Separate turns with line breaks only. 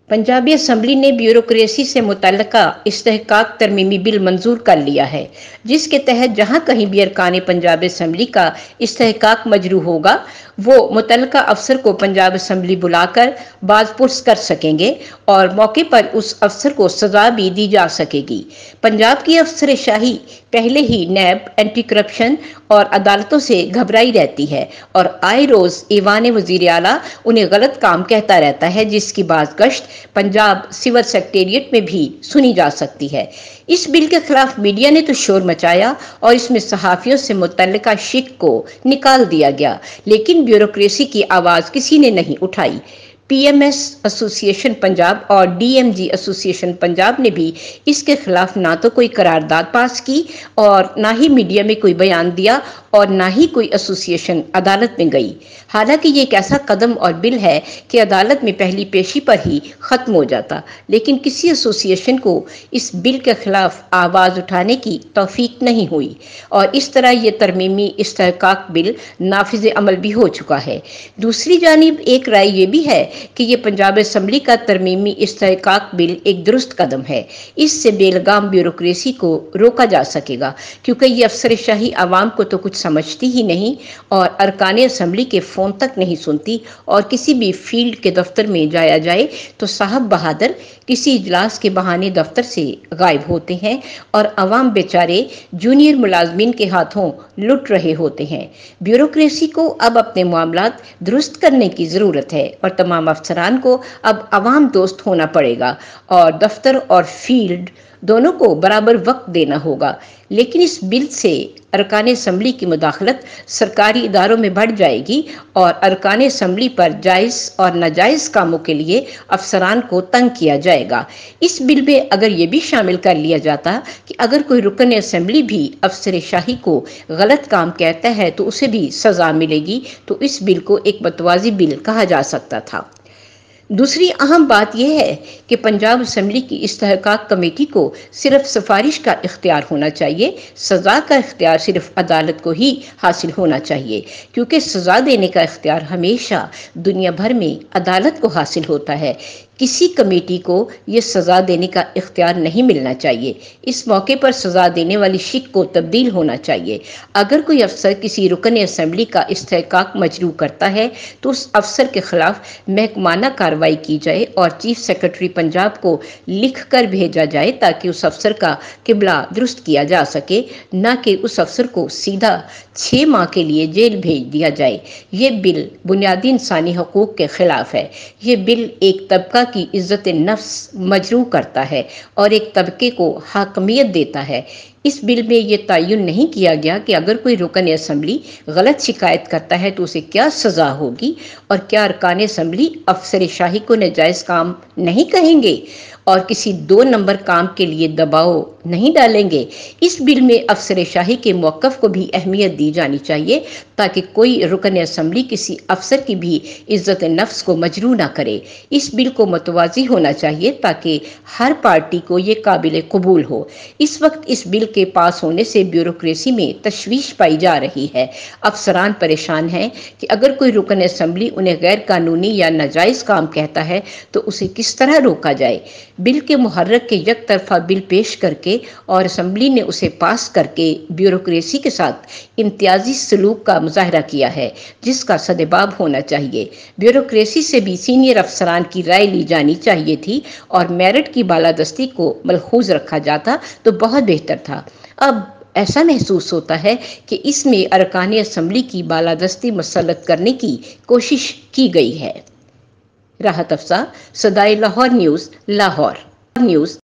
Punjabi assembly ने bureaucracy से मुतल्लिका इस्तेहकाक तरमीमी bill मंजूर कर लिया है, जिसके तहत जहां कहीं भी अरकान पंजाब असम्बली का इस्तेहकाक मजरू होगा, वो मुतल्लिका अफसर को पंजाब असम्बली बुलाकर बाज़पुर्स कर सकेंगे और मौके पर उस अफसर को सजा भी दी जा सकेगी। पंजाब की अफसर शाही पहले ही नैब, एंटी करप्शन और अदालतों से घबराई रहती है और आए रोज ईवान वजीर आला उन्हें गलत काम कहता रहता है, जिसकी बाज़गश्त पंजाब सिविल सेक्रेटेरिएट में भी सुनी जा सकती है। इस बिल के खिलाफ मीडिया ने तो शोर मचाया और इसमें सहाफियों से मुतल्लिका शिक को निकाल दिया गया, लेकिन ब्यूरोक्रेसी की आवाज किसी ने नहीं उठाई। पीएमएस एसोसिएशन पंजाब और डीएमजी एसोसिएशन पंजाब ने भी इसके खिलाफ ना तो कोई करारदाद पास की और ना ही मीडिया में कोई बयान दिया और ना ही कोई एसोसिएशन अदालत में गई। हालांकि ये एक ऐसा कदम और बिल है कि अदालत में पहली पेशी पर ही खत्म हो जाता, लेकिन किसी एसोसिएशन को इस बिल के खिलाफ आवाज उठाने की तौफीक नहीं हुई और इस तरह ये तरमीमी इस्तेहकाक बिल नाफिज अमल भी हो चुका है। दूसरी जानिब एक राय ये भी है कि ये पंजाब असम्बली का तरमीमी इस्तेहकाक बिल एक दुरुस्त कदम है। इससे बेलगाम ब्यूरोक्रेसी को रोका जा सकेगा, क्योंकि ये अफसरशाही आवाम को तो कुछ समझती ही नहीं और अरकान असम्बली के फ़ोन तक नहीं सुनती और किसी भी फील्ड के दफ्तर में जाया जाए तो साहब बहादुर किसी इजलास के बहाने दफ्तर से गायब होते हैं और अवाम बेचारे जूनियर मुलाजमीन के हाथों लुट रहे होते हैं। ब्यूरोक्रेसी को अब अपने मामलात दुरुस्त करने की ज़रूरत है और तमाम अफसरान को अब अवाम दोस्त होना पड़ेगा और दफ्तर और फील्ड दोनों को बराबर वक्त देना होगा। लेकिन इस बिल से अरकान असम्बली की मुदाखलत सरकारी इदारों में बढ़ जाएगी और अरकान असम्बली पर जायज़ और नाजायज़ कामों के लिए अफसरान को तंग किया जाएगा। इस बिल में अगर ये भी शामिल कर लिया जाता कि अगर कोई रुकन असम्बली भी अफसर शाही को गलत काम कहता है तो उसे भी सज़ा मिलेगी, तो इस बिल को एक मतवाज़ी बिल कहा जा सकता था। दूसरी अहम बात यह है कि पंजाब असम्बली की इस्तेहकाक कमेटी को सिर्फ सिफारिश का इख्तियार होना चाहिए, सज़ा का इख्तियार सिर्फ अदालत को ही हासिल होना चाहिए, क्योंकि सज़ा देने का इख्तियार हमेशा दुनिया भर में अदालत को हासिल होता है। किसी कमेटी को ये सज़ा देने का इख्तियार नहीं मिलना चाहिए। इस मौके पर सज़ा देने वाली शिक को तब्दील होना चाहिए। अगर कोई अफसर किसी रुकन असम्बली का इस्तेहकाक मजरू करता है तो उस अफसर के खिलाफ महकमाना कार्रवाई की जाए और चीफ सेक्रेटरी पंजाब को लिख कर भेजा जाए ताकि उस अफसर का किबला दुरुस्त किया जा सके, न कि उस अफसर को सीधा 6 माह के लिए जेल भेज दिया जाए। ये बिल बुनियादी इंसानी हकूक़ के खिलाफ है। ये बिल एक तबका की इज्जत नफ्स मजरू करता है और एक तबके को हाकमियत देता है। इस बिल में ये तयन नहीं किया गया कि अगर कोई रुकन असम्बली गलत शिकायत करता है तो उसे क्या सज़ा होगी और क्या अरकान असम्बली अफसर शाही को नाजायज़ काम नहीं कहेंगे और किसी 2 नंबर काम के लिए दबाव नहीं डालेंगे। इस बिल में अफसर शाही के मौक़िफ़ को भी अहमियत दी जानी चाहिए ताकि कोई रुकन असम्बली किसी अफसर की भी इज्जत नफ्स को मजरू ना करे। इस बिल को मतवाज़ी होना चाहिए ताकि हर पार्टी को ये काबिल कबूल हो। इस वक्त इस बिल के पास होने से ब्यूरोक्रेसी में तशवीश पाई जा रही है। अफसरान परेशान हैं कि अगर कोई रुकन असम्बली उन्हें गैर कानूनी या नाजायज़ काम कहता है तो उसे किस तरह रोका जाए। बिल के मुहर्रक के एक तरफा बिल पेश करके और असम्बली ने उसे पास करके ब्यूरोक्रेसी के साथ इम्तियाजी सलूक का मुजाहरा किया है, जिसका सदेबाब होना चाहिए। ब्यूरोक्रेसी से भी सीनियर अफसरान की राय ली जानी चाहिए थी और मेरिट की बालादस्ती को मलहूज रखा जाता तो बहुत बेहतर था। अब ऐसा महसूस होता है कि इसमें अरकान असम्बली की बालादस्ती मसलत करने की कोशिश की गई है। राहत अफसा, सदाए लाहौर न्यूज़, लाहौर न्यूज़।